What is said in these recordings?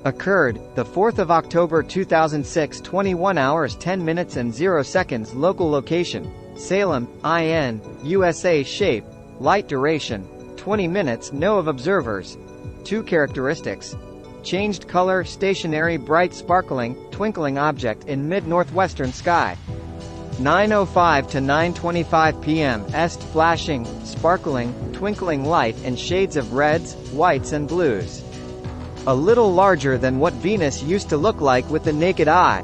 Occurred, the 4th of October 2006, 21 hours 10 minutes and 0 seconds. Local location, Salem, IN, USA. Shape, light duration, 20 minutes. No of observers. 2 characteristics. Changed color, stationary, bright, sparkling, twinkling object in mid-northwestern sky. 9:05 to 9:25 p.m. Est flashing, sparkling, twinkling light in shades of reds, whites and blues. A little larger than what Venus used to look like with the naked eye.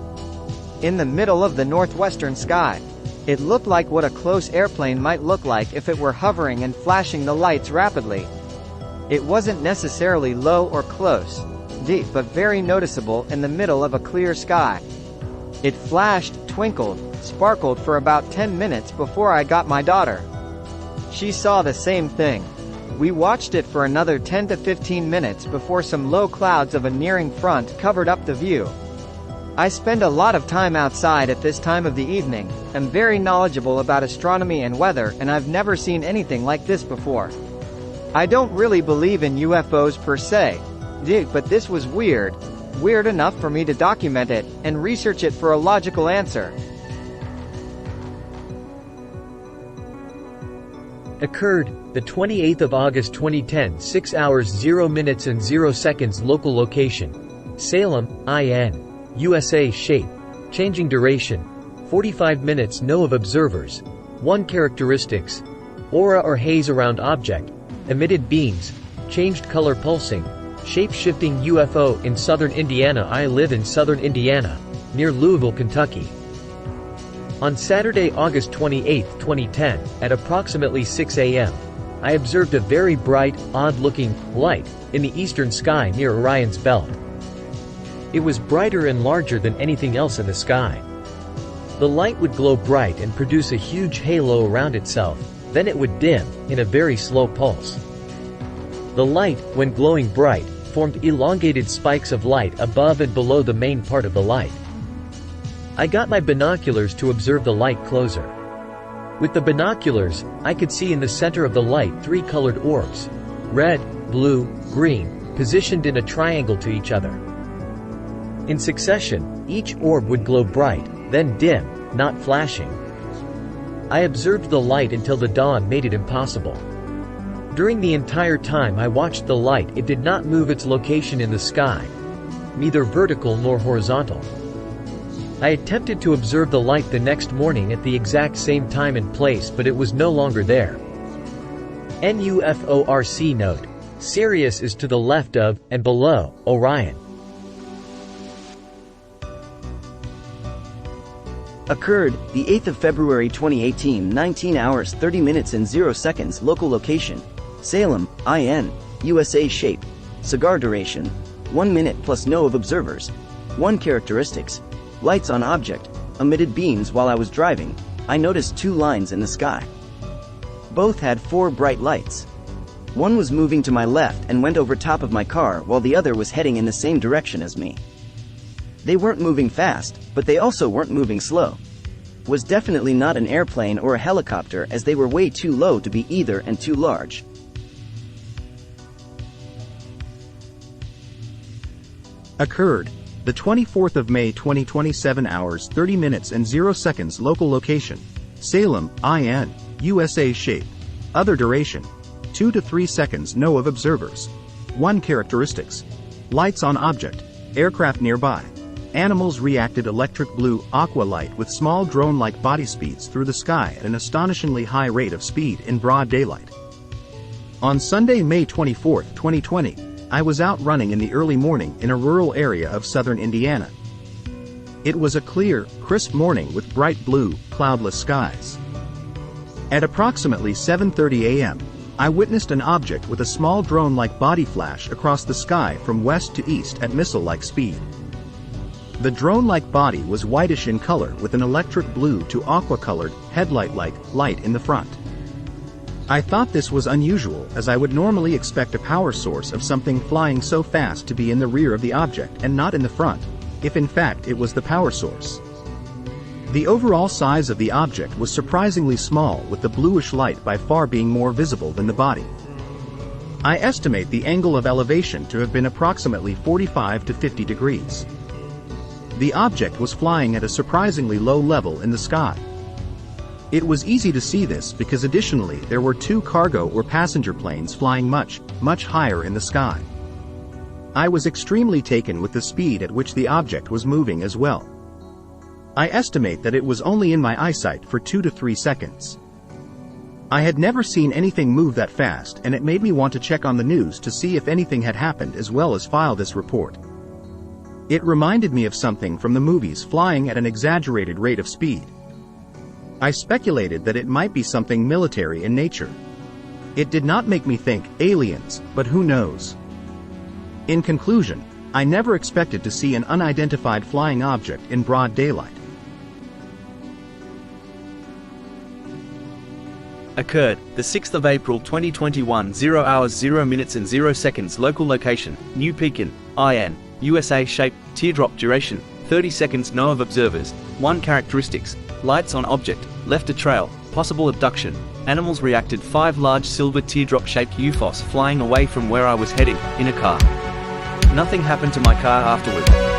In the middle of the northwestern sky. It looked like what a close airplane might look like if it were hovering and flashing the lights rapidly. It wasn't necessarily low or close, deep, but very noticeable in the middle of a clear sky. It flashed, twinkled, sparkled for about 10 minutes before I got my daughter. She saw the same thing. We watched it for another 10 to 15 minutes before some low clouds of a nearing front covered up the view. I spend a lot of time outside at this time of the evening, am very knowledgeable about astronomy and weather, and I've never seen anything like this before. I don't really believe in UFOs per se, but this was weird enough for me to document it, and research it for a logical answer. Occurred, the 28th of August 2010, 6 hours 0 minutes and 0 seconds. Local location, Salem, IN, USA. Shape, changing duration, 45 minutes. No of observers. 1 characteristics. Aura or haze around object, emitted beams, changed color, pulsing, shape-shifting UFO in southern Indiana. I live in southern Indiana, near Louisville, Kentucky. On Saturday, August 28, 2010, at approximately 6 a.m., I observed a very bright, odd-looking light in the eastern sky near Orion's belt. It was brighter and larger than anything else in the sky. The light would glow bright and produce a huge halo around itself, then it would dim, in a very slow pulse. The light, when glowing bright, formed elongated spikes of light above and below the main part of the light. I got my binoculars to observe the light closer. With the binoculars, I could see in the center of the light 3 colored orbs, red, blue, green, positioned in a triangle to each other. In succession, each orb would glow bright, then dim, not flashing. I observed the light until the dawn made it impossible. During the entire time I watched the light, it did not move its location in the sky, neither vertical nor horizontal. I attempted to observe the light the next morning at the exact same time and place, but it was no longer there. NUFORC note: Sirius is to the left of, and below, Orion. Occurred, the 8th of February 2018, 19 hours 30 minutes and 0 seconds. Local location, Salem, IN, USA. Shape, cigar duration, 1 minute plus. No of observers. 1 characteristics. Lights on object, emitted beams. While I was driving, I noticed 2 lines in the sky. Both had 4 bright lights. One was moving to my left and went over top of my car, while the other was heading in the same direction as me. They weren't moving fast, but they also weren't moving slow. Was definitely not an airplane or a helicopter, as they were way too low to be either and too large. Occurred, the 24th of May 2027 hours 30 minutes and 0 seconds. Local location, Salem, IN, USA. Shape, other duration, 2 to 3 seconds. No of observers. 1 characteristics. Lights on object, aircraft nearby. Animals reacted electric blue, aqua light with small drone-like body speeds through the sky at an astonishingly high rate of speed in broad daylight. On Sunday, May 24, 2020, I was out running in the early morning in a rural area of southern Indiana. It was a clear, crisp morning with bright blue, cloudless skies. At approximately 7:30 a.m., I witnessed an object with a small drone-like body flash across the sky from west to east at missile-like speed. The drone-like body was whitish in color with an electric blue to aqua-colored, headlight-like light in the front. I thought this was unusual, as I would normally expect a power source of something flying so fast to be in the rear of the object and not in the front, if in fact it was the power source. The overall size of the object was surprisingly small, with the bluish light by far being more visible than the body. I estimate the angle of elevation to have been approximately 45 to 50 degrees. The object was flying at a surprisingly low level in the sky. It was easy to see this because additionally there were 2 cargo or passenger planes flying much higher in the sky. I was extremely taken with the speed at which the object was moving as well. I estimate that it was only in my eyesight for 2 to 3 seconds. I had never seen anything move that fast, and it made me want to check on the news to see if anything had happened as well as file this report. It reminded me of something from the movies flying at an exaggerated rate of speed. I speculated that it might be something military in nature. It did not make me think aliens, but who knows? In conclusion, I never expected to see an unidentified flying object in broad daylight. Occurred, the 6th of April 2021, 0 hours 0 minutes and 0 seconds. Local location, New Pekin, IN, USA. Shape, teardrop. Duration, 30 seconds. No of observers. 1 characteristics, lights on object, left a trail, possible abduction. Animals reacted. 5 large silver teardrop-shaped UFOs flying away from where I was heading, in a car. Nothing happened to my car afterward.